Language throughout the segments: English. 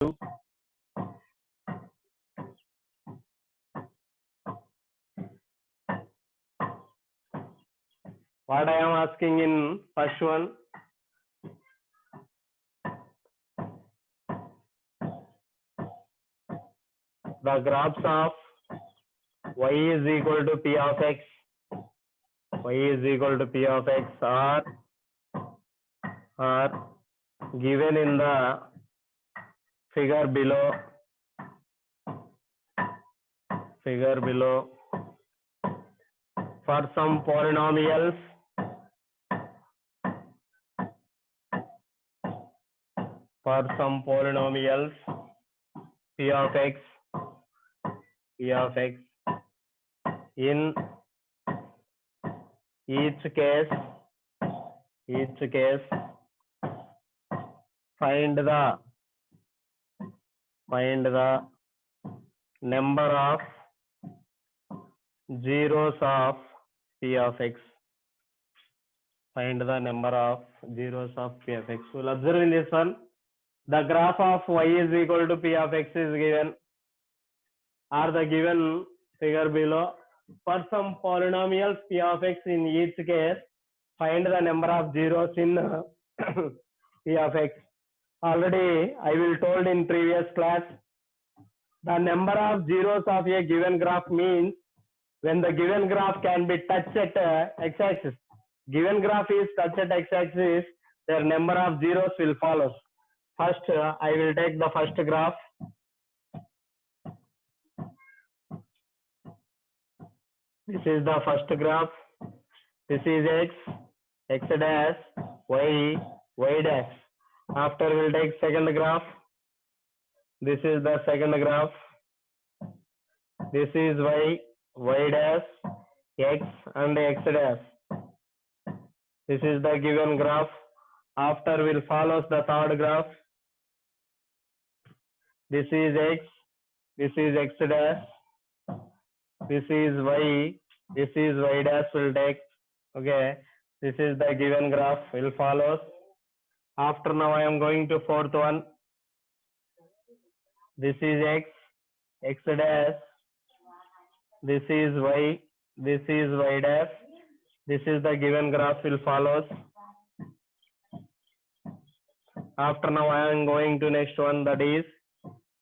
What I am asking in first one, the graphs of y is equal to p of x, y is equal to p of x are given in the figure below. For some polynomials, p of x in each case find the number of zeros of p of x. Find the number of zeros of p of x. We'll observe in this one, the graph of y is equal to p of x is given, or the given figure below. For some polynomials p of x, in each case find the number of zeros in p of x. Already I will told in previous class, the number of zeros of a given graph means when the given graph can be touched at x-axis. Given graph is touched at x-axis, their number of zeros will follow. First, I will take the first graph. This is the first graph. This is x dash, y dash. After we'll take second graph. This is the second graph. This is y dash, x and x dash. This is the given graph. After we'll follow the third graph. This is x dash. This is y dash will take. Okay, this is the given graph will follow. After now I am going to fourth one. This is x dash. This is y dash. This is the given graph will follow. After now I am going to next one, that is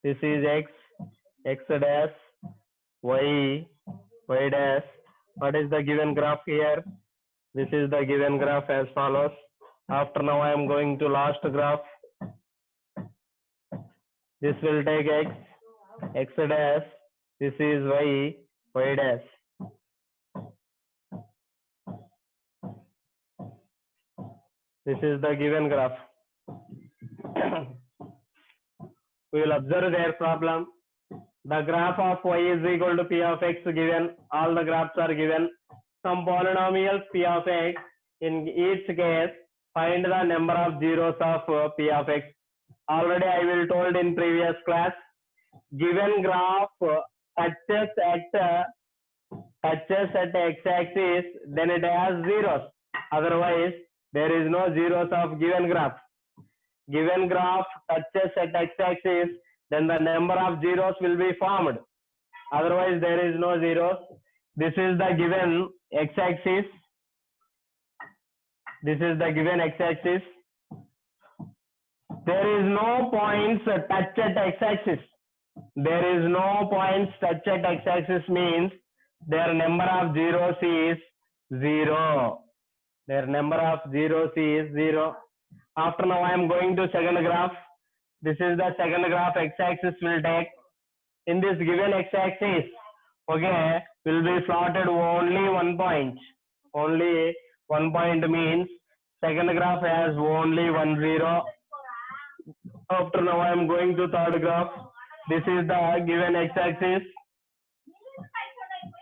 this is x dash, y dash. What is the given graph here? This is the given graph as follows. After now I am going to last graph. This will take x dash. This is y dash. This is the given graph. We will observe their problem. The graph of y is equal to p of x given. All the graphs are given. Some polynomials p of x. In each case, find the number of zeros of p of x. Already I will told in previous class. Given graph touches at x-axis, then it has zeros. Otherwise, there is no zeros of given graph. Given graph touches at x-axis, then the number of zeros will be formed. Otherwise, there is no zeros. This is the given x-axis. This is the given x-axis. There is no points touch at x-axis. There is no points touch at x-axis means their number of zeros is 0. Their number of zeros is 0. After now I am going to second graph. This is the second graph. X-axis will take. In this given x-axis, okay, will be plotted only 1 point. Only 1 point means second graph has only 1 0. After now I am going to third graph. This is the given x-axis.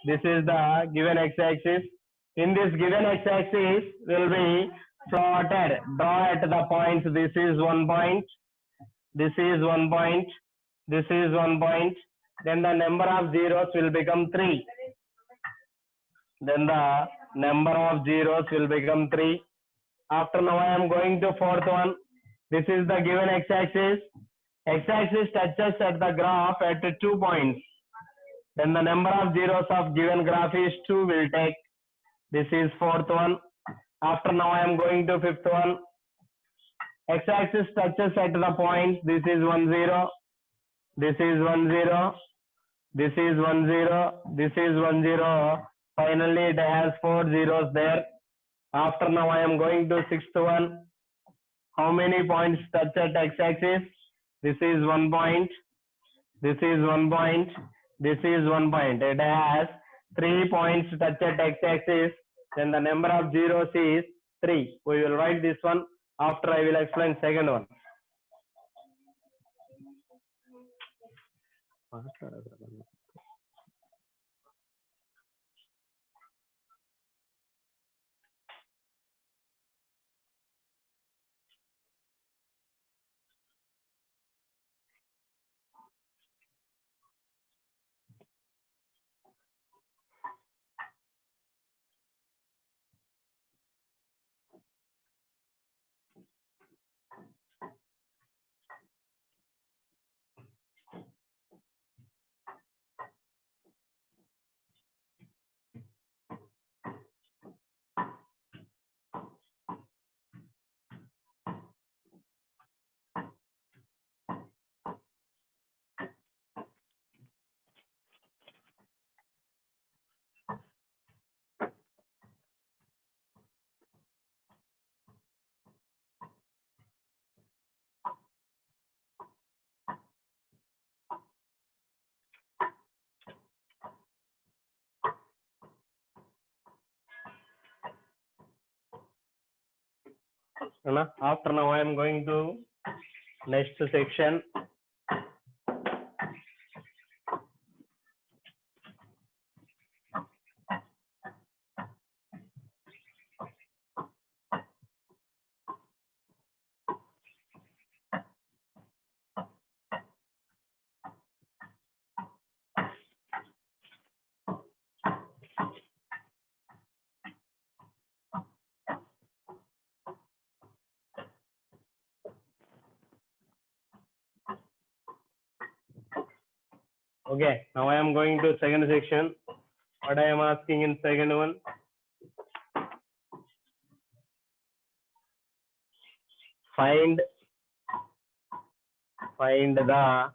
This is the given x-axis. In this given x-axis will be plotted. Draw at the points. This is 1 point. This is 1 point. This is 1 point. Then the number of zeros will become 3. Then the number of zeros will become 3. After now I am going to fourth one. This is the given x-axis. X-axis touches at the graph at 2 points. Then the number of zeros of given graph is 2 will take. This is fourth one. After now I am going to fifth one. X-axis touches at the point. This is 1 0. This is 1 0. This is 1 0. This is 1 0. Finally it has 4 zeros there. After now I am going to sixth one. How many points touch at x-axis? This is 1 point. This is 1 point. This is 1 point. It has 3 points touch at x-axis. Then the number of zeros is 3. We will write this one. After I will explain second one. After now I am going to next section. Okay, now I am going to second section. What I am asking in second one? Find the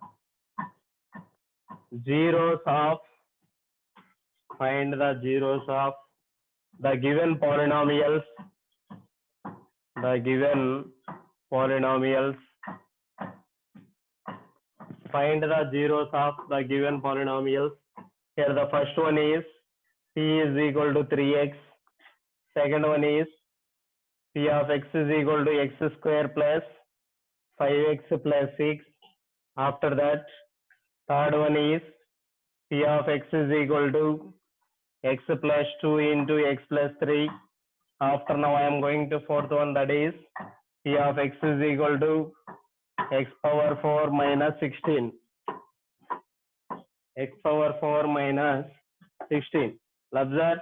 zeros of the given polynomials. Find the zeros of the given polynomials. Here the first one is p is equal to 3x. Second one is p of x is equal to x square plus 5x plus 6. After that, third one is p of x is equal to x plus 2 into x plus 3. After now I am going to fourth one, that is p of x is equal to x power 4 minus 16. X power 4 minus 16. Observe.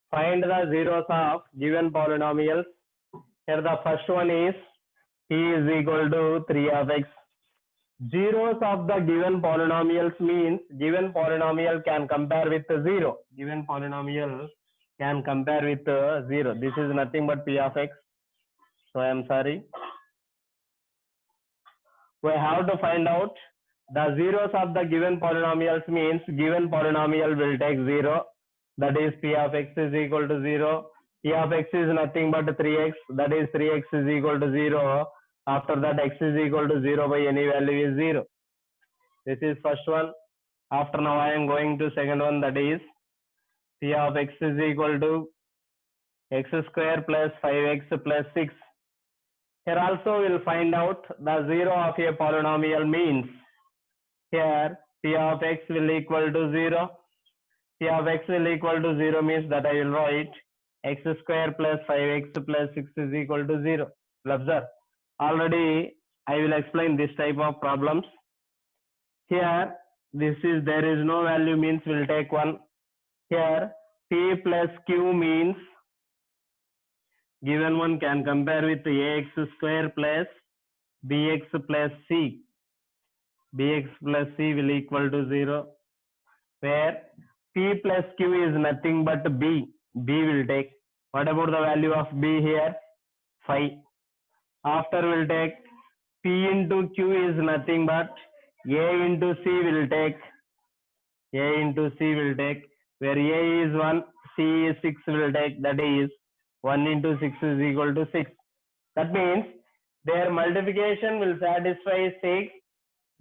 Find the zeros of given polynomials. Here the first one is p is equal to 3 of x. Zeros of the given polynomials means given polynomial can compare with 0. Given polynomial can compare with 0. This is nothing but p of x. So I am sorry. We have to find out the zeros of the given polynomials means given polynomial will take 0. That is p of x is equal to 0. P of x is nothing but 3x. That is 3x is equal to 0. After that, x is equal to 0 by any value is 0. This is first one. After now I am going to second one, that is p of x is equal to x square plus 5x plus 6. Here also we will find out the zero of a polynomial means here p of x will equal to 0. P of x will equal to 0 means that I will write x square plus 5x plus 6 is equal to 0. Observe. Already I will explain this type of problems. Here there is no value means we will take 1. Here p plus q means given one can compare with ax square plus bx plus c. Bx plus c will equal to 0, where p plus q is nothing but b. B will take. What about the value of b here? 5. After we'll take p into q is nothing but a into c will take. A into c will take, where a is 1, c is 6 will take, that is 1 into 6 is equal to 6. That means their multiplication will satisfy 6,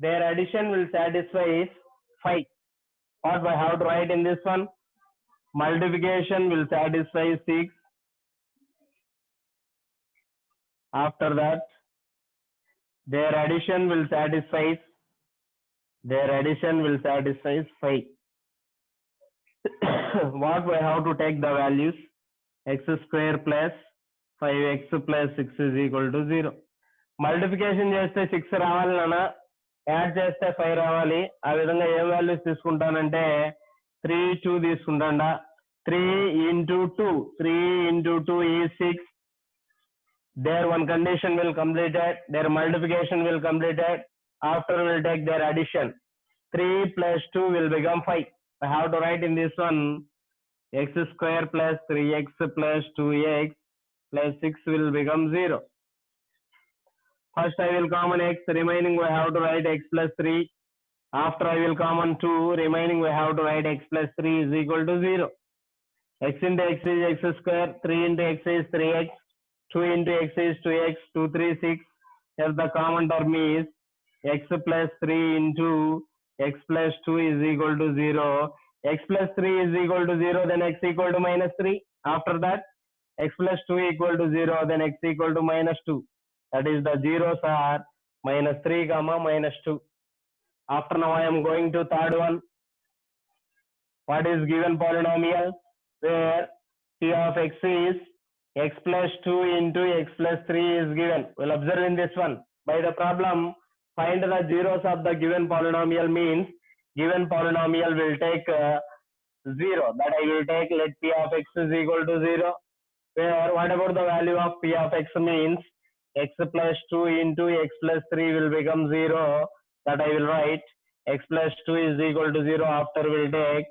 their addition will satisfy 5. What I have to write in this one? Multiplication will satisfy 6. After that, their addition will satisfy 5. What we have to take the values? X square plus 5x plus 6 is equal to 0. Multiplication చేస్తే 6 రావాలి నాన్న, add చేస్తే 5 రావాలి. ఆ విధంగా ఏ values తీసుకుంటానంటే 3 2 తీసుకుంటాండా. 3 into 2 is 6. Their one condition will completed, their multiplication will completed. After we'll take their addition. 3 plus 2 will become 5. I have to write in this one x square plus 3x plus 2x plus 6 will become 0. First I will common x, remaining we have to write x plus 3. After I will common 2, remaining we have to write x plus 3 is equal to 0. X into x is x square, 3 into x is 3x, 2 into x is 2x, 2 3 6. Here the common term is x plus 3 into x plus 2 is equal to 0. X plus 3 is equal to 0, then x equal to minus 3. After that, x plus 2 equal to 0, then x equal to minus 2. That is the zeros are minus 3 comma minus 2. After now I am going to third one. What is given polynomial? Where p of x is x plus 2 into x plus 3 is given. We'll observe in this one. By the problem, find the zeros of the given polynomial means given polynomial will take 0. That I will take, let p of x is equal to 0. Where what about the value of p of x means x plus 2 into x plus 3 will become 0. That I will write x plus 2 is equal to 0. After we'll take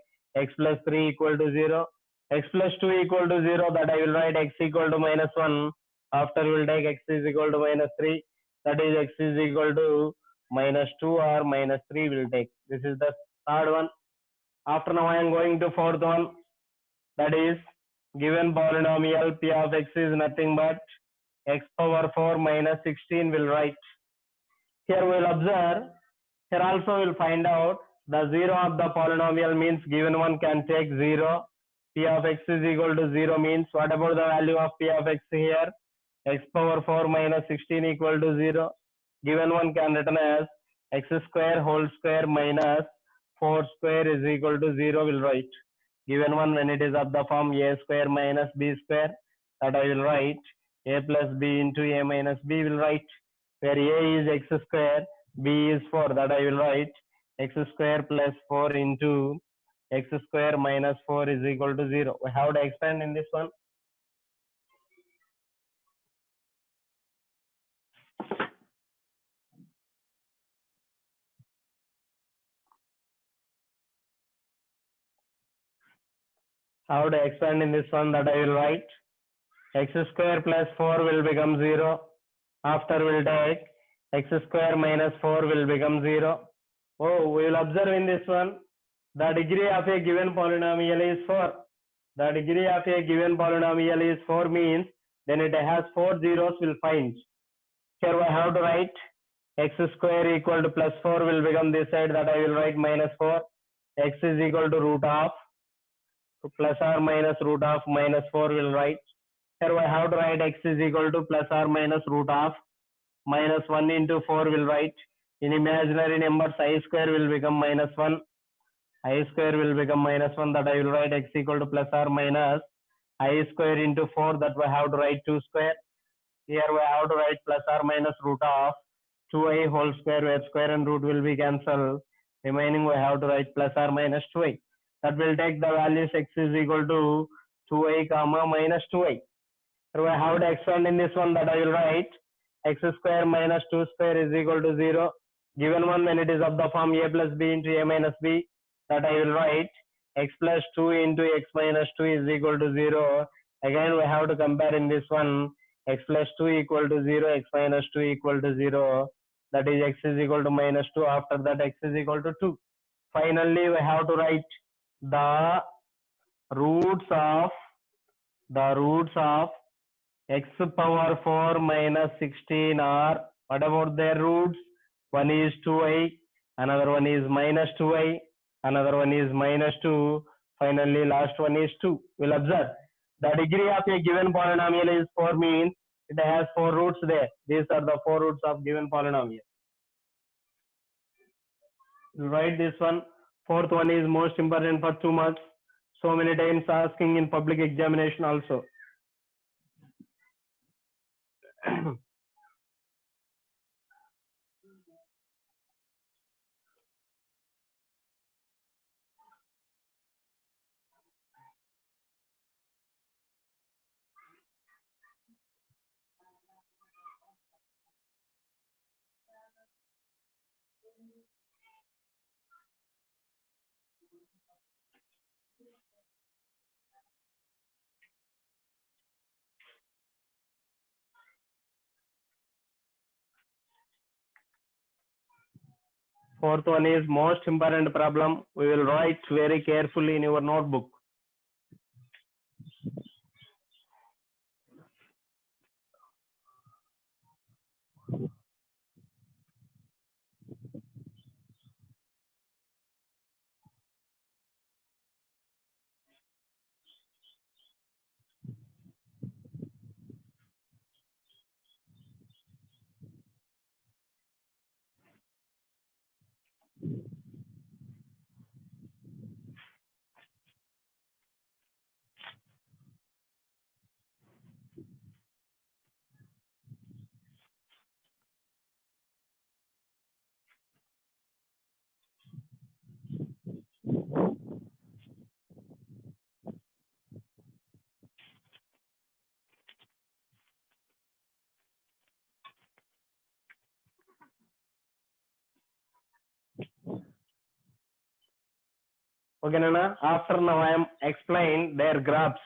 x plus 3 equal to 0. X plus 2 equal to 0. That I will write x equal to minus 1. After we'll take x is equal to minus 3. That is x is equal to minus 2 or minus 3 will take. This is the third one. After now I am going to fourth one. That is given polynomial p of x is nothing but x power 4 minus 16 will write. Here we will observe. Here also we will find out the 0 of the polynomial means given one can take 0. P of x is equal to 0 means what about the value of p of x here? X power 4 minus 16 equal to 0. Given one can written as x square whole square minus 4 square is equal to 0 will write. Given one when it is of the form a square minus b square, that I will write a plus b into a minus b will write. Where a is x square, b is 4, that I will write x square plus 4 into x square minus 4 is equal to 0. How to expand in this one? How to expand in this one? That I will write x square plus 4 will become 0. After we'll take x square minus 4 will become 0. Oh, we will observe in this one. The degree of a given polynomial is 4. The degree of a given polynomial is 4 means then it has 4 zeros will find. Here I have to write x square equal to plus 4 will become this side, that I will write minus 4. X is equal to root of plus or minus root of minus 4 will write. Here I have to write x is equal to plus or minus root of minus 1 into 4 will write. In imaginary numbers I square will become minus 1. I square will become minus 1, that I will write x equal to plus or minus I square into 4, that we have to write 2 square. Here we have to write plus or minus root of 2i whole square, where square and root will be cancelled. Remaining we have to write plus or minus 2i. That will take the values x is equal to 2i comma minus 2i. So I have to expand in this one, that I will write x square minus 2 square is equal to 0. Given one, when it is of the form a plus b into a minus b, that I will write x plus 2 into x minus 2 is equal to 0. Again, we have to compare in this one, x plus 2 equal to 0, x minus 2 equal to 0. That is x is equal to minus 2. After that, x is equal to 2. Finally, we have to write the roots of x power 4 minus 16 are, what about their roots? One is 2i, another one is minus 2i, another one is minus 2, finally last one is 2. We'll observe the degree of a given polynomial is 4, means it has 4 roots there. These are the 4 roots of given polynomial. We'll write this one. Fourth one is most important for 2 marks. So many times asking in public examination also. Fourth one is most important problem. We will write very carefully in your notebook. Okay, Nana. After now I am explain their graphs.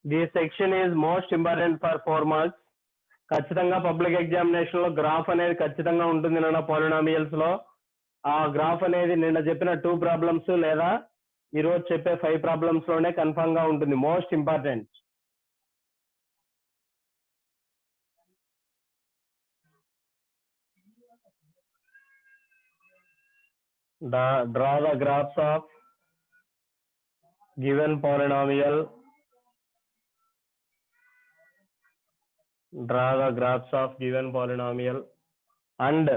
This section is most important for 4 marks. ఖచ్చితంగా public examination లో graph అనేది ఖచ్చితంగా ఉంటుంది నాన్న polynomials లో. ఆ graph అనేది నిన్న చెప్పిన 2 ప్రాబ్లమ్స్ లేదా ఈ రోజు చెప్పే 5 ప్రాబ్లమ్స్ లోనే కన్ఫర్మ్ గా ఉంటుంది. Most important. Draw the graphs of given polynomial. Draw the graphs of given polynomial and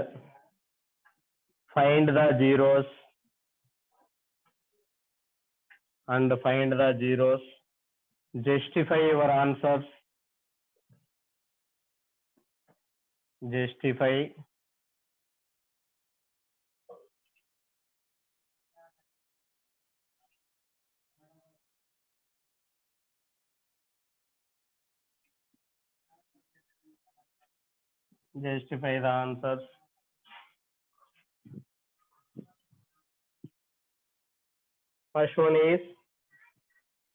find the zeros. Justify your answers. Justify the answers. First one is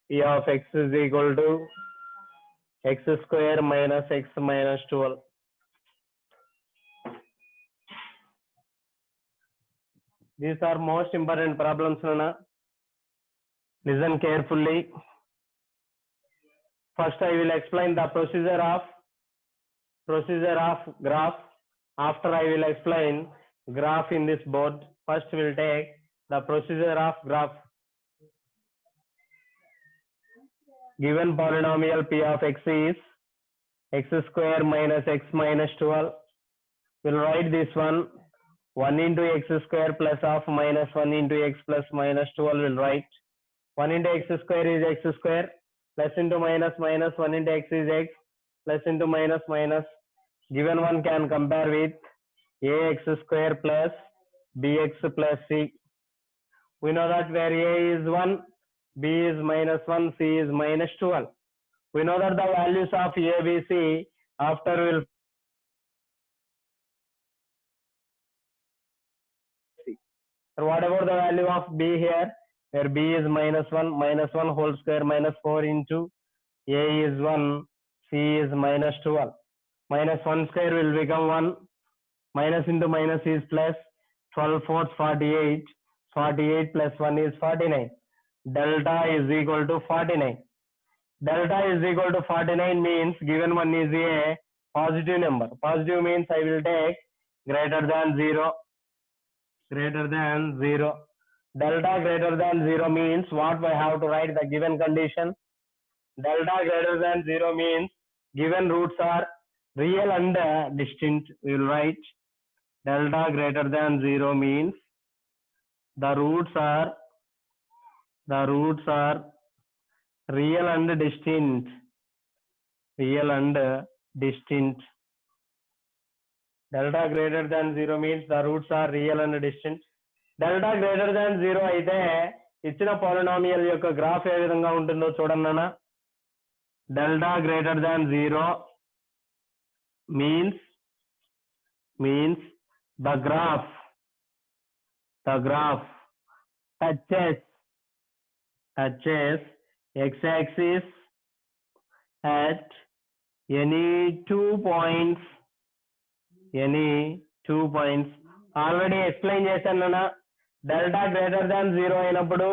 P of x is equal to x square minus x minus 12. These are most important problems, Nana. Listen carefully. First, I will explain the procedure of procedure of graph. After I will explain graph in this board. First we'll take the procedure of graph. Given polynomial p of x is x square minus x minus 12. We'll write this one 1 into x square plus of minus 1 into x plus minus 12 will write 1 into x square is x square plus into minus minus 1 into x is x plus into minus minus. Given one can compare with ax square plus bx plus c. We know that where a is 1, b is minus 1, c is minus 12. We know that the values of a, b, c after will see. So what about the value of b here? Where b is minus 1 whole square minus 4 into a is 1, c is minus 12. Minus 1 square will become 1. Minus into minus is plus. 12 fourths 48. 48 plus 1 is 49. Delta is equal to 49. Delta is equal to 49 means given one is a positive number. Positive means I will take greater than 0. Greater than 0. Delta greater than 0 means what I have to write the given condition. Delta greater than 0 means given roots are real and distinct. We will write delta greater than 0 means the roots are real and distinct. Real and distinct. Delta greater than 0 means the roots are real and distinct. Delta greater than 0 అయితే ఇచ్చిన polynomial యొక్క graph ఏ విధంగా ఉంటుందో చూడండి అన్న. Delta greater than 0 means the graph touches x-axis at any 2 points. Already explain చేశాను అన్న. Delta greater than 0 అయినప్పుడు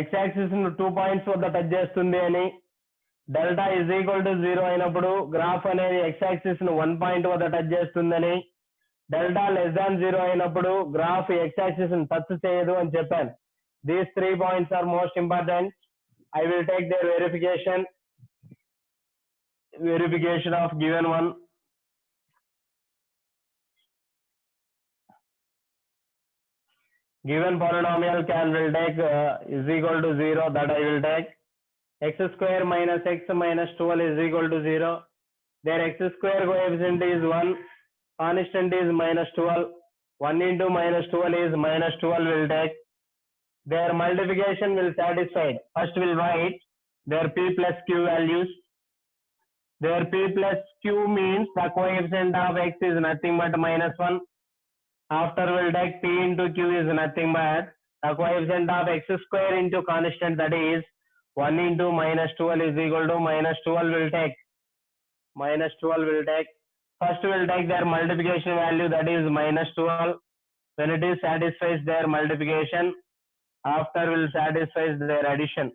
x-axis 2 points వద్ద టచ్ చేస్తుంది అని. డెల్టా ఇజ్ ఈక్వల్ టు 0 అయినప్పుడు గ్రాఫ్ అనేది x-axis 1 పాయింట్ వద్ద టచ్ చేస్తుందని. డెల్టా లెస్ దాన్ 0 అయినప్పుడు గ్రాఫ్ x-axis టచ్ చేయదు అని చెప్పాను. These 3 points are most important. I will take their verification of given one. Given polynomial will take is equal to 0, that I will take x square minus x minus 12 is equal to 0. Their x square coefficient is 1, constant is minus 12. 1 into minus 12 is minus 12 will take. Their multiplication will satisfy. First we'll write their p plus q values. Their p plus q means the coefficient of x is nothing but minus 1. After we'll take p into q is nothing but the coefficient of x square into constant, that is 1 into minus 12 is equal to minus 12 will take. First we'll take their multiplication value, that is minus 12. When it is satisfies their multiplication, after will satisfy their addition.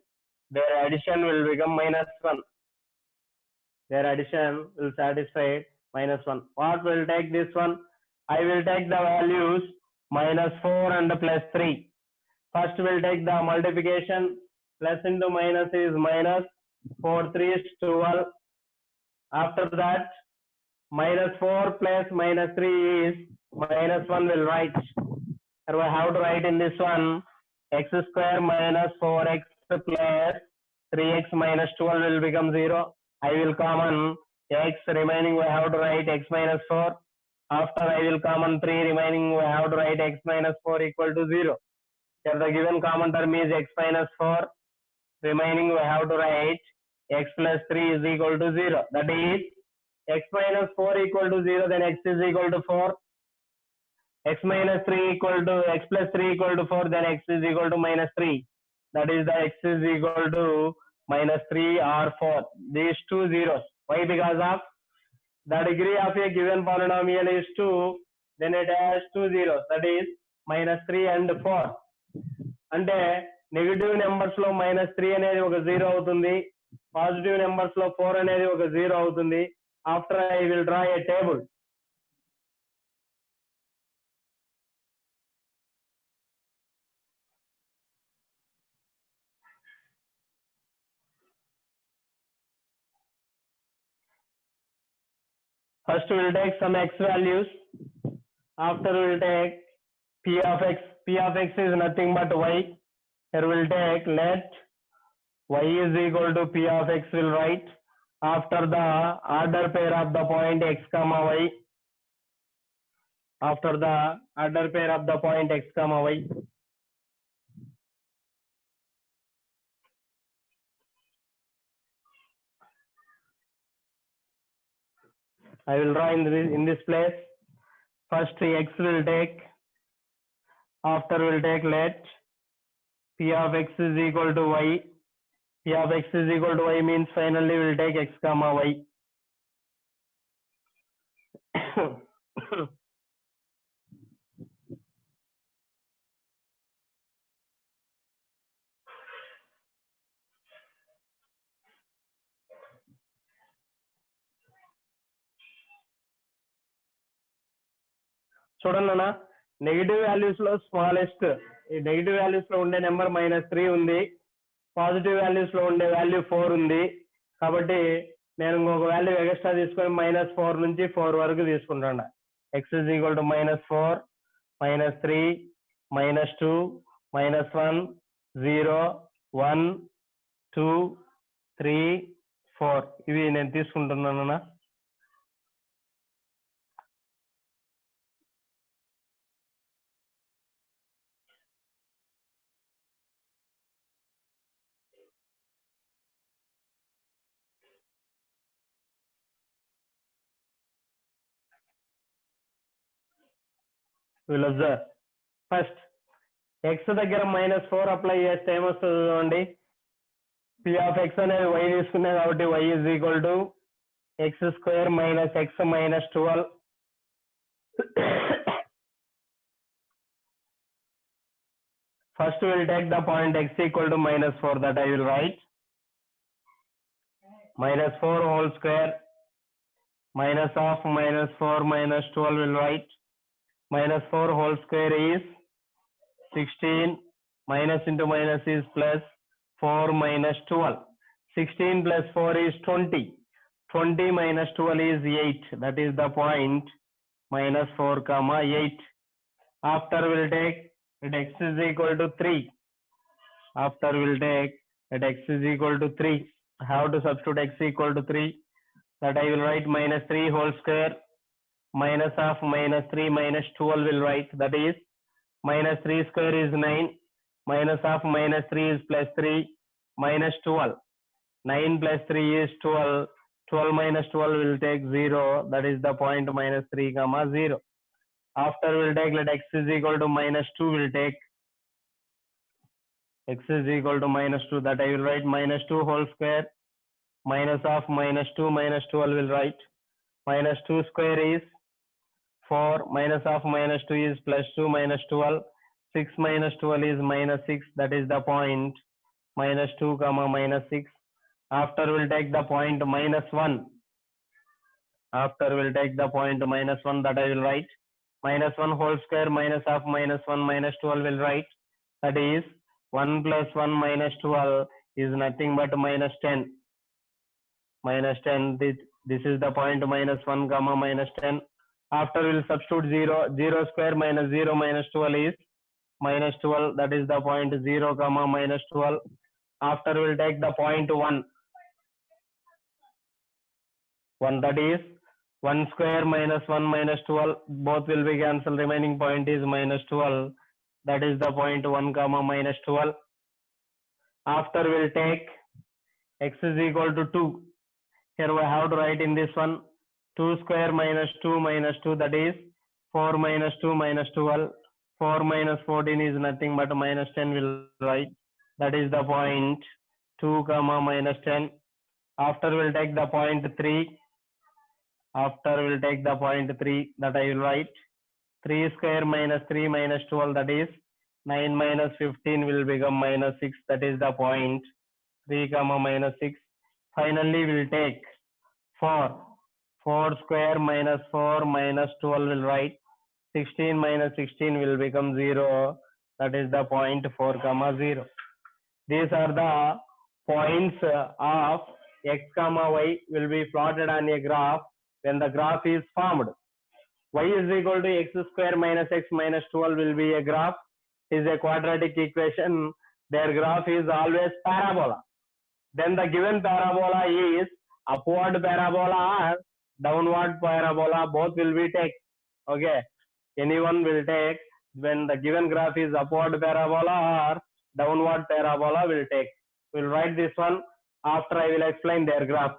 Their addition will become minus 1. Their addition will satisfy minus 1. What will take this one? I will take the values minus 4 and plus 3. First we'll take the multiplication. Plus into minus is minus. 4 3 is 12. After that, minus 4 plus minus 3 is minus 1 will write. So I have to write in this one x square minus 4x plus 3x minus 12 will become 0. I will common x, remaining we have to write x minus 4. After I will common 3, remaining we have to write x minus 4 equal to 0. Here the given common term is x minus 4. Remaining we have to write x plus 3 is equal to 0. That is x minus 4 equal to 0, then x is equal to 4. X minus 3 equal to x plus 3 equal to 4, then x is equal to minus 3. That is the x is equal to minus 3 or 4. These two zeros. Why? Because of the degree of a given polynomial is 2, then it has 2 zeros. That is minus 3 and 4. అంటే negative numbers లో minus 3 అనేది ఒక 0 అవుతుంది. Positive numbers లో 4 అనేది ఒక 0 అవుతుంది. After I will draw a table. First we will take some x values. After we will take p of x. P of x is nothing but y. Here we will take let y is equal to p of x will write. After the order pair of the point x comma y. After the order pair of the point x comma y. I will draw in this place. First x will take. After we will take let p of x is equal to y. P of x is equal to y means finally we will take x comma y. చూడండి అన్న negative values లో smallest ఈ negative values లో ఉండే number -3 ఉంది, positive values లో ఉండే value 4 ఉంది. కాబట్టి నేను ఇంకొక వాల్యూ ఎక్స్ట్రా తీసుకొని -4 నుంచి 4 వరకు తీసుకుంటాను. x is equal to -4, -3, -2, -1, 0, 1, 2, 3, 4 ఇవి నేను తీసుకుంటున్నాను అన్న. We'll observe. First, x దగ్గర -4 అప్లై చేస్తే ఏమొస్తుంది చూడండి. p of x అనేది y తీసుకున్నాయి కాబట్టి y is equal to x² minus x minus 12. First we will take the point x equal to -4, that I will write. -4 whole square minus of -4 minus 12 will write. -4 whole square is 16, minus into minus is plus, 4 minus 12. 16 plus 4 is 20. 20 minus 12 is 8. That is the point -4 comma 8. After we'll take at x is equal to 3. After we'll take at x is equal to 3. How to substitute x equal to 3? That I will write -3 whole square minus of -3 minus 12 will write. That is -3 square is 9. Minus of -3 is +3 minus 12. 9 plus 3 is 12. 12 minus 12 will take 0. That is the point -3 comma 0. After we'll take let x is equal to -2 will take. X is equal to -2, that I will write -2 whole square minus of -2 minus 12 will write. -2 square is 4. Minus of -2 is +2 minus 12. 6 minus 12 is -6. That is the point -2 comma -6. After we'll take the point -1. After we'll take the point -1, that I will write. -1 whole square minus of -1 minus 12 will write. That is 1 plus 1 minus 12 is nothing but -10. -10. This is the point -1 comma -10. After we'll substitute 0. 0 square minus 0 minus 12 is -12. That is the point 0 comma -12. After we'll take the point 1. 1, that is 1 square minus 1 minus 12. Both will be cancelled. Remaining point is -12. That is the point 1 comma -12. After we'll take x is equal to 2. Here we have to write in this one 2 square minus 2 minus 2, that is 4 minus 2 minus 12. 4 minus 14 is nothing but -10 will write. That is the point 2 comma -10. After we'll take the point 3. After we'll take the point 3, that I will write 3 square minus 3 minus 12, that is 9 minus 15 will become -6. That is the point 3 comma -6. Finally we'll take 4. 4 square minus 4 minus 12 will write. 16 minus 16 will become 0. That is the point 4 comma 0. These are the points of x comma y will be plotted on a graph when the graph is formed. Y is equal to x square minus x minus 12 will be a graph. Is a quadratic equation. Their graph is always parabola. Then the given parabola is upward parabola or downward parabola. Both will be take. Okay. Anyone will take when the given graph is upward parabola or downward parabola will take. We'll write this one after I will explain their graph.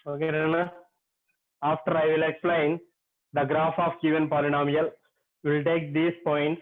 Okay, Rana. After I will explain the graph of given polynomial. We'll take these points.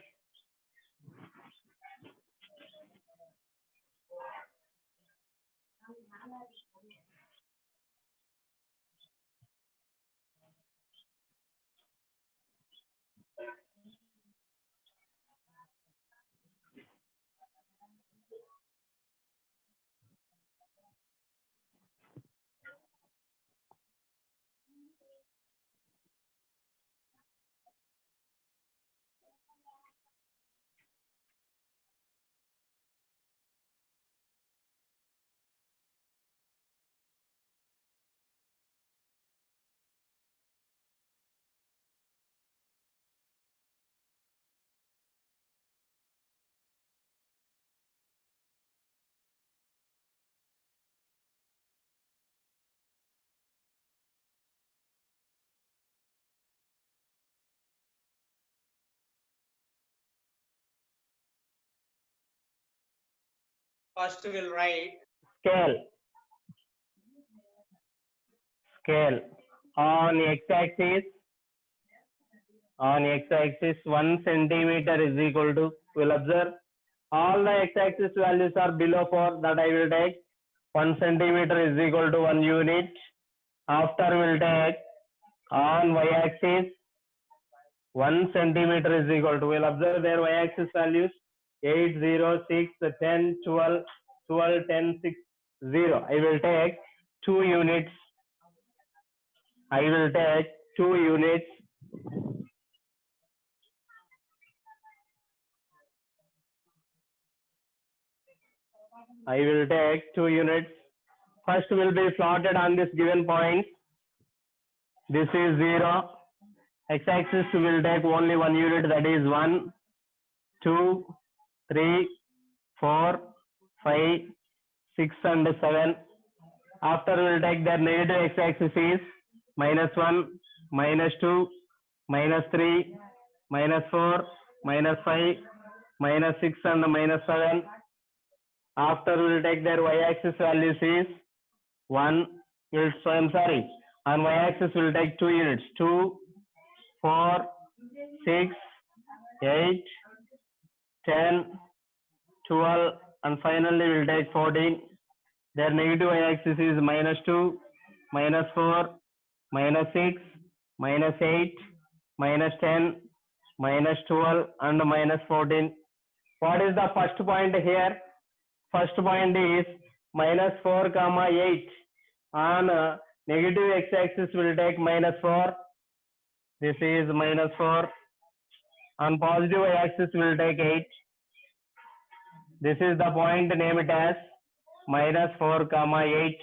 First we'll write Scale. Scale. On x-axis, 1 centimeter is equal to, we'll observe all the x-axis values are below 4, that I will take 1 centimeter is equal to 1 unit. After we'll take on y-axis 1 centimeter is equal to, we'll observe their y-axis values 8, 0, 6, 10, 12, 12, 10, 6, 0. I will take 2 units. I will take 2 units. I will take 2 units. First will be plotted on this given point. This is 0. X-axis will take only 1 unit, that is 1, 2, 3, 4, 5, 6 and 7. After we will take their negative x-axis is -1, -2, -3, -4, -5, -6 and -7. After we'll take their y-axis values is 1. So I'm sorry. On y-axis we'll take 2 units. 2, 4, 6, 8, 10, 12, and finally we'll take 14. Their negative y-axis is -2, -4, -6, -8, -10, -12, and -14. What is the first point here? First point is -4, 8. On negative x-axis we'll take -4. This is -4. On positive y-axis we'll take 8. This is the point, name it as -4, 8.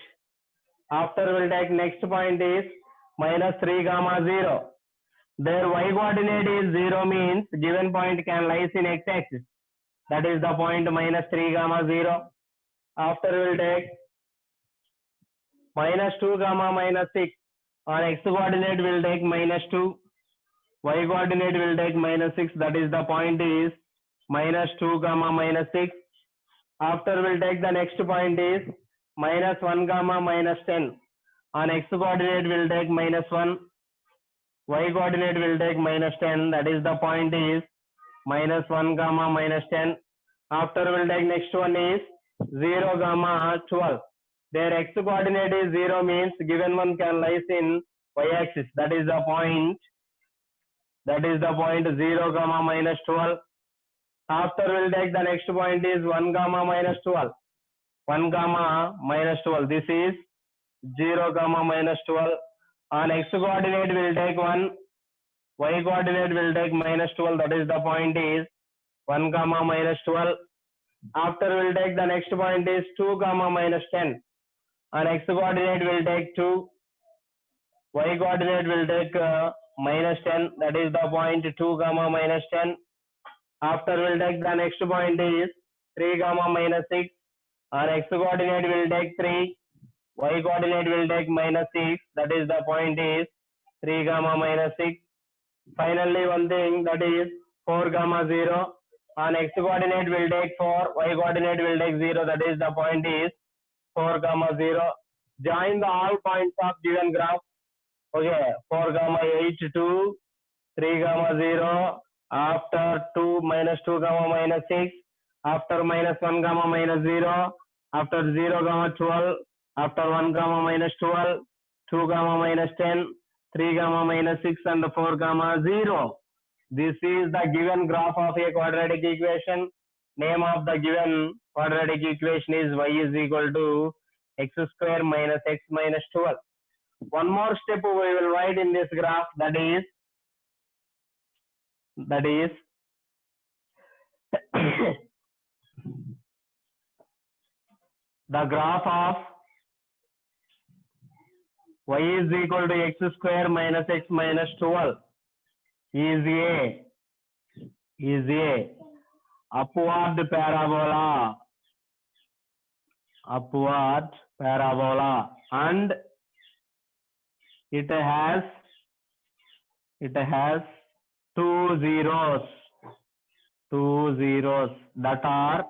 After we'll take next point is -3, 0. Their y coordinate is 0 means given point can lies in x-axis. That is the point -3, 0. After we'll take -2, -6. On x coordinate we'll take -2. Y coordinate will take -6. That is the point is -2, -6. After we'll take the next point is -1, -10. On x coordinate we'll take -1. Y coordinate will take -10. That is the point is -1, -10. After we'll take next one is 0, 12. Their x coordinate is 0 means given one can lies in y-axis. That is the point. That is the point 0, -12. After we'll take the next point is 1, -12. 1, -12. This is 0, -12. On x coordinate we'll take 1. Y coordinate will take -12. That is the point is 1, -12. After we'll take the next point is 2, -10. On x coordinate will take 2. Y coordinate will take -10. That is the point 2, -10. After we'll take the next point is 3, -6. On x coordinate will take 3. Y coordinate will take -6. That is the point is 3, -6. Finally one thing, that is 4, 0. On x coordinate will take 4. Y coordinate will take 0. That is the point is 4, 0. Join the all points of given graph. Okay, 4, 8, 2, 3, 0. After 2, -2, -6. After -1, -0. After 0, 12. After 1, -12. 2, -10. 3, -6, and 4, 0. This is the given graph of a quadratic equation. Name of the given quadratic equation is y is equal to x square minus x minus 12. One more step we will write in this graph, that is the graph of y is equal to x square minus x minus 12 is a upward parabola, and it has two zeros that are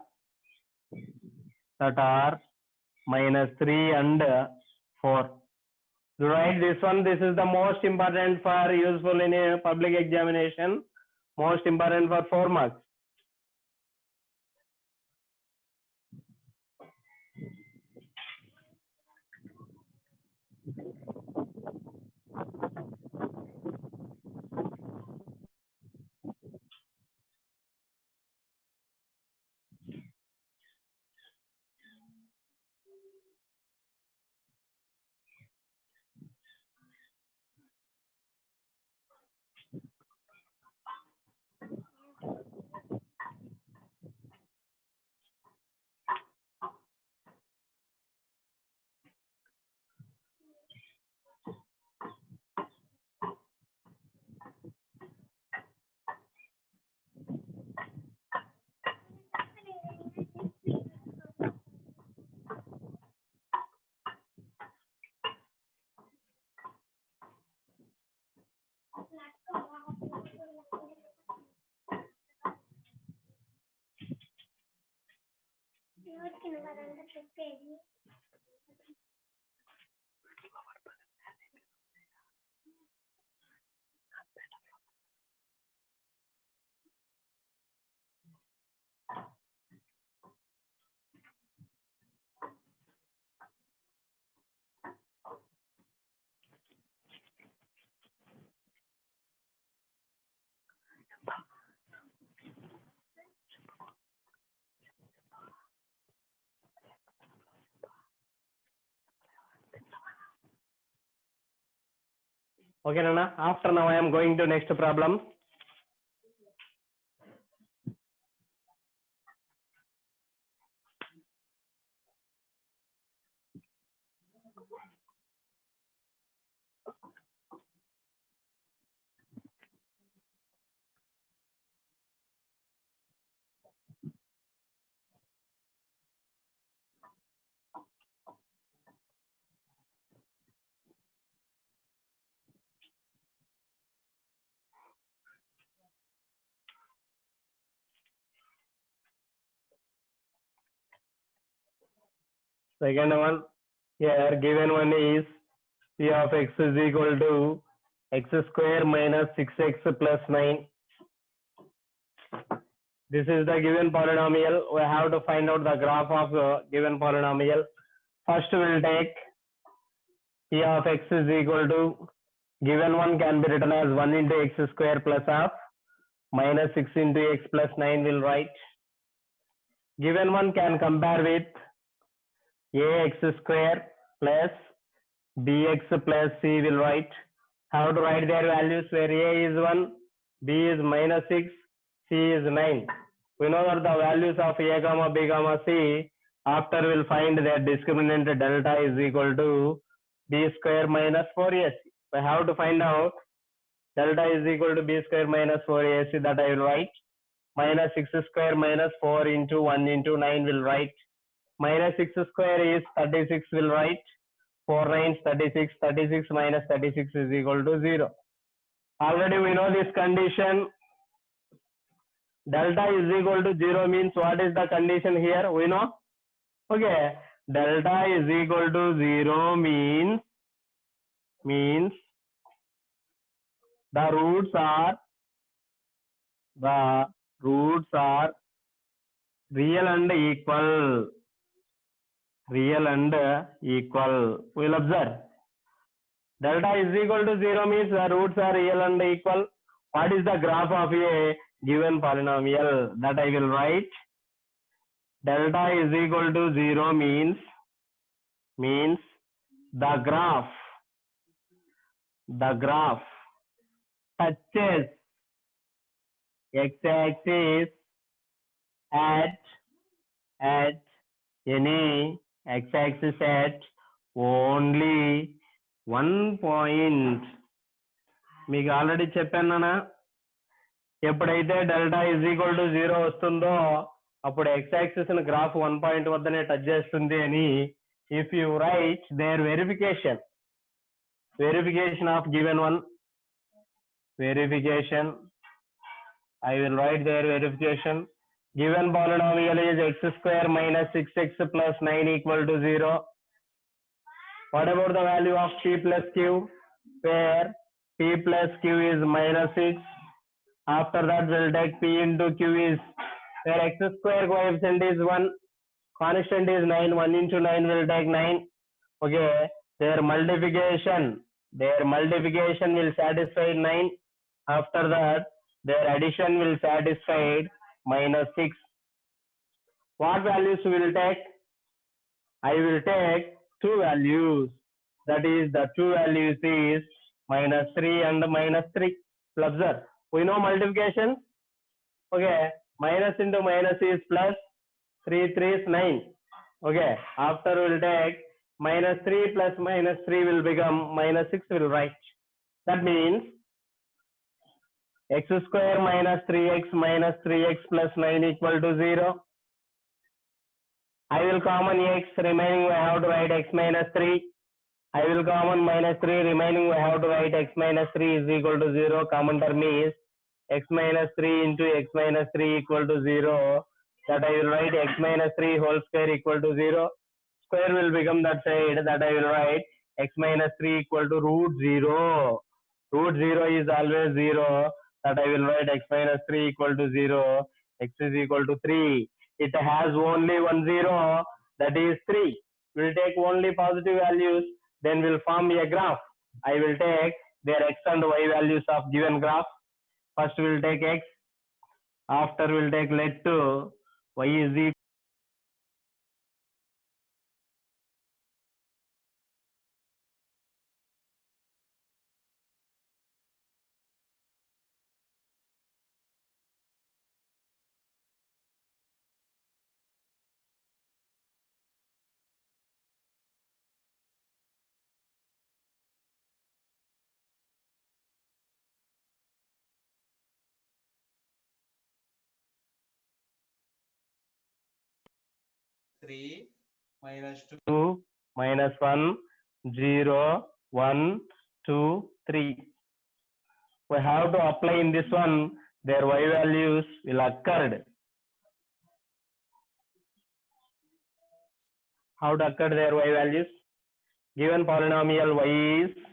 -3 and 4. You write this one. This is the most important for useful in a public examination. Most important for 4 marks. Okay, Nana. After now, I am going to next problem. Second one, here given one is p of x is equal to x square minus 6x plus 9. This is the given polynomial. We have to find out the graph of the given polynomial. First, we will take p of x is equal to, given one can be written as 1 into x square plus half minus 6 into x plus 9 will write. Given one can compare with ax square plus bx plus c will write. How to write their values where a is 1, b is minus 6, c is 9. We know that the values of a comma b comma c, after we'll find their discriminant delta is equal to b square minus 4ac. We have to find out delta is equal to b square minus 4ac, that I will write. Minus 6 square minus 4 into 1 into 9 will write. Minus 6 square is 36 will write. 4 9 36, 36 minus 36 is equal to 0. Already we know this condition. Delta is equal to 0 means what is the condition here? We know. Okay. Delta is equal to 0 means the roots are real and equal. Real and equal. We will observe. Delta is equal to 0 means the roots are real and equal. What is the graph of a given polynomial? That I will write. Delta is equal to 0 means the graph touches x-axis at any x-axis at only one point. మీకు already చెప్పాను నాన్న, ఎప్పుడైతే delta is equal to 0 వస్తుందో అప్పుడు x axis ని graph 1 point వద్దనే touch చేస్తుంది అని. If you write there verification of given one, I will write their verification. Given polynomial is x square minus 6x plus 9 equal to 0. What about the value of p plus q? Where p plus q is minus 6. After that we'll take p into q is, where x square coefficient is 1, constant is 9, 1 into 9 will take 9. Okay, their multiplication will satisfy 9. After that their addition will satisfy minus 6. What values will take? I will take two values. That is, the two values is minus 3 and minus 3. Observe, we know multiplication. Okay, minus into minus is plus, 3 3 is 9. Okay, after we will take minus 3 plus minus 3 will become minus 6 will write. That means x square minus 3x plus 9 equal to 0. I will common x, remaining we have to write x minus 3. I will common minus 3, remaining we have to write x minus 3 is equal to 0. Common term is x minus 3 into x minus 3 equal to 0. that I will write x minus 3 whole square equal to 0. Square will become that side, that I will write x minus 3 equal to root 0. Root 0 is always 0, that I will write x minus 3 equal to 0. X is equal to 3. It has only one 0, that is 3. We'll take only positive values, then we'll form a graph. I will take their x and y values of given graph. First we'll take x, after we'll take let to y is equal 3 minus 2 2 minus 1 0 1 2 3. We have to apply in this one, their y values will occurred. How to occur their y values? Given polynomial y is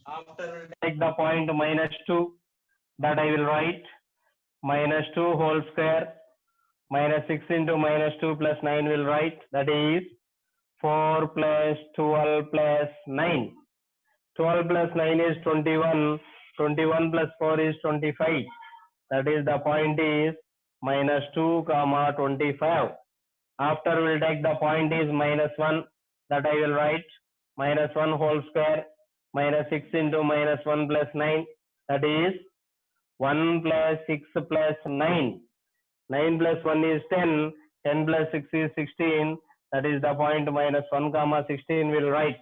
after take the point minus 2, that I will write minus 2 whole square minus 6 into minus 2 plus 9 will write, that is 4 plus 12 plus 9. 12 plus 9 is 21. 21 plus 4 is 25. That is the point is minus 2 comma 25. After we'll take the point is minus 1, that I will write minus 1 whole square minus 6 into minus 1 plus 9, that is 1 plus 6 plus 9. 9 plus 1 is 10. 10 plus 6 is 16. That is the point minus 1 comma 16 will write.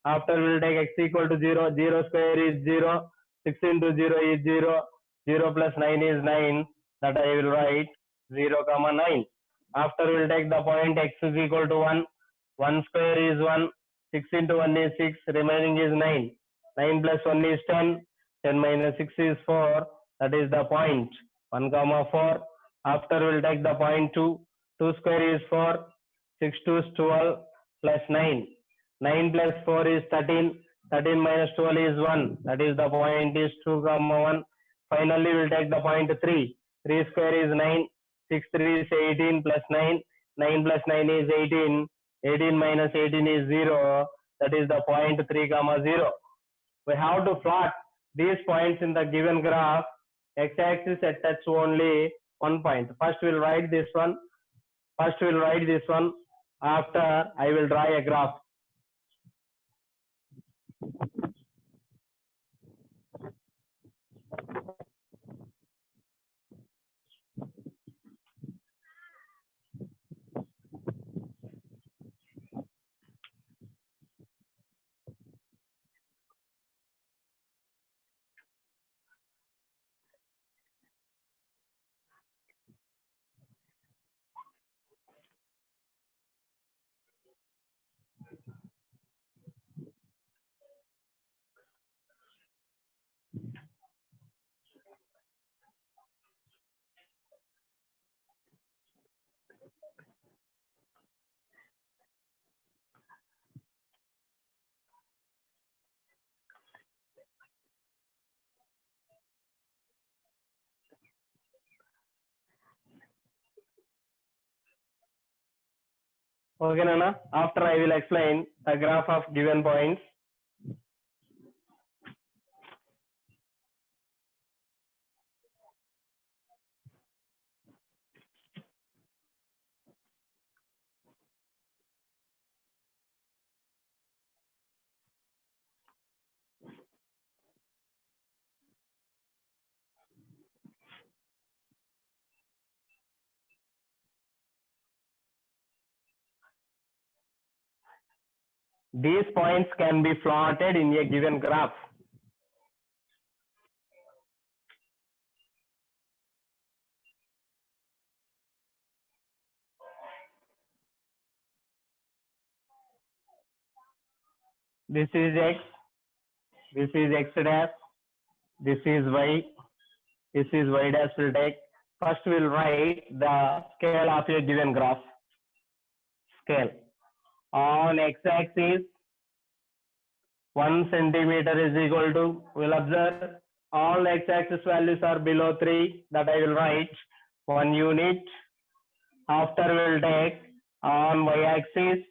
After we'll take x equal to 0. 0 square is 0. 6 into 0 is 0. 0 plus 9 is 9. That I will write 0 comma 9. After we'll take the point x is equal to 1. 1 square is 1. 6 into 1 is 6. Remaining is 9. 9 plus 1 is 10. 10 minus 6 is 4. That is the point 1 comma 4. After we'll take the point 2. 2 square is 4. 6 2 is 12 plus 9. 9 plus 4 is 13. 13 minus 12 is 1. That is the point is 2 comma 1. Finally, we'll take the point 3. 3 square is 9. 6 3 is 18 plus 9. 9 plus 9 is 18. 18 minus 18 is 0. That is the point 3 comma 0. We have to plot these points in the given graph. X-axis at touch only one point. First, we'll write this one. After, I will draw a graph. Okay, Nana. After, I will explain the graph of given points. These points can be plotted in a given graph. This is x, this is x dash, this is y, this is y dash. Will take, first we'll write the scale of a given graph. Scale on x-axis 1 centimeter is equal to, we'll observe all x-axis values are below 3, that I will write 1 unit. After we'll take on y-axis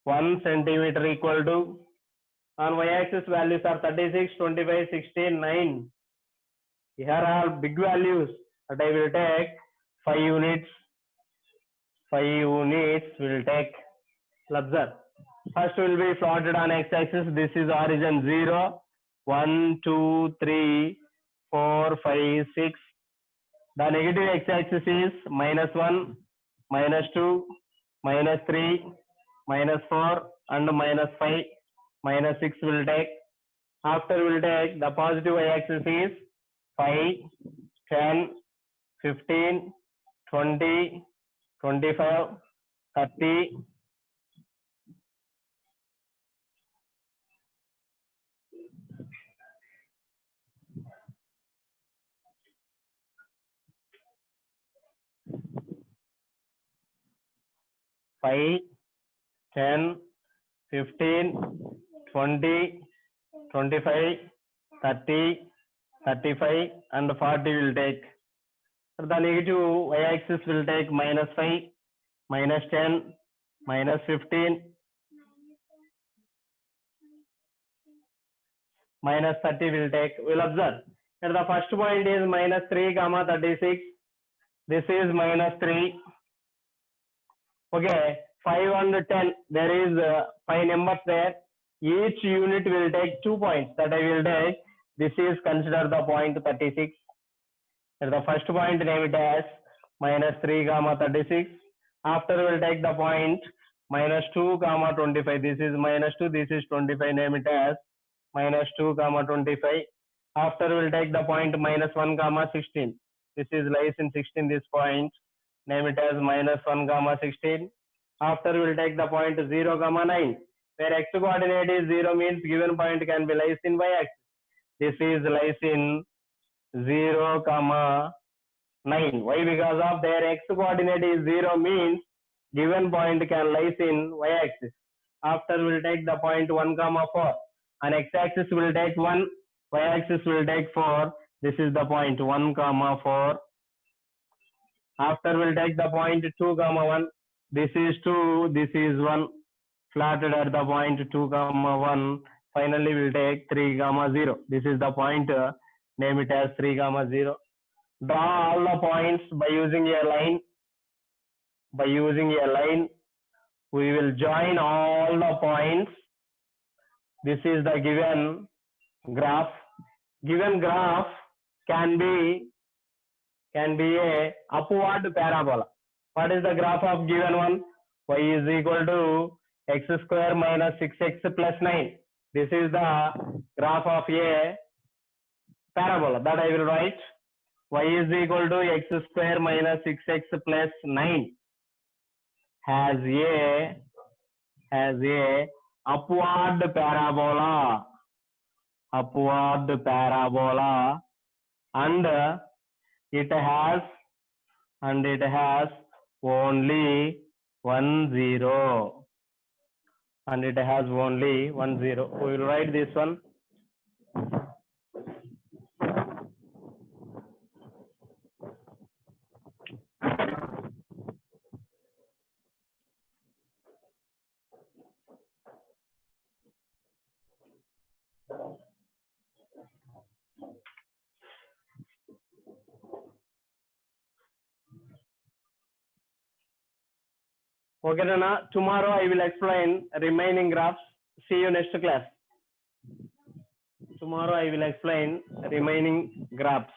1 centimeter equal to, on y-axis values are 36, 25, 16, 9. Here are big values, that I will take 5 units. 5 units will take. Observe. First will be plotted on x-axis. This is origin 0, 1, 2, 3, 4, 5, 6. The negative x-axis is -1, -2, -3, -4 and -5. -6 will take. After will take the positive y-axis is 5, 10, 15, 20, 25, 30. Five, 10, 15, 20, 25, 30, 35 and 40 will take. The negative y-axis will take -5, -10, -15, -30 will take. We'll observe. And the first point is -3, 36. This is -3. Okay, 5 and 10. There is 5 numbers there. Each unit will take 2 points. That I will take. This is considered the point 36. And the first point name it as -3, 36. After we'll take the point -2, 25. This is -2. This is 25. Name it as -2, 25. After we'll take the point -1, 16. This is lies in 16. This point name it as -1, 16. After we'll take the point 0, 9. Where x coordinate is 0 means given point can be lies in y-axis. This is lies in 0, 9. Why? Because of their x coordinate is 0 means given point can lies in y-axis. After we'll take the point 1, 4. On x-axis will take 1, y-axis will take 4. This is the point 1, 4. After we'll take the point 2, 1. This is 2, this is 1. Plotted at the point 2, 1. Finally we'll take 3, 0. This is the point, name it as 3, 0. Draw all the points by using a line. By using a line, we will join all the points. This is the given graph. Given graph can be a upward parabola. What is the graph of given one? Y is equal to x square minus 6x plus 9. This is the graph of a parabola. That I will write. Y is equal to x square minus 6x plus 9 has a upward parabola, and it has only 1 0, and it has only 1 0. We will write this one. Okay, Nana. Tomorrow I will explain remaining graphs. See you next class. Tomorrow I will explain remaining graphs.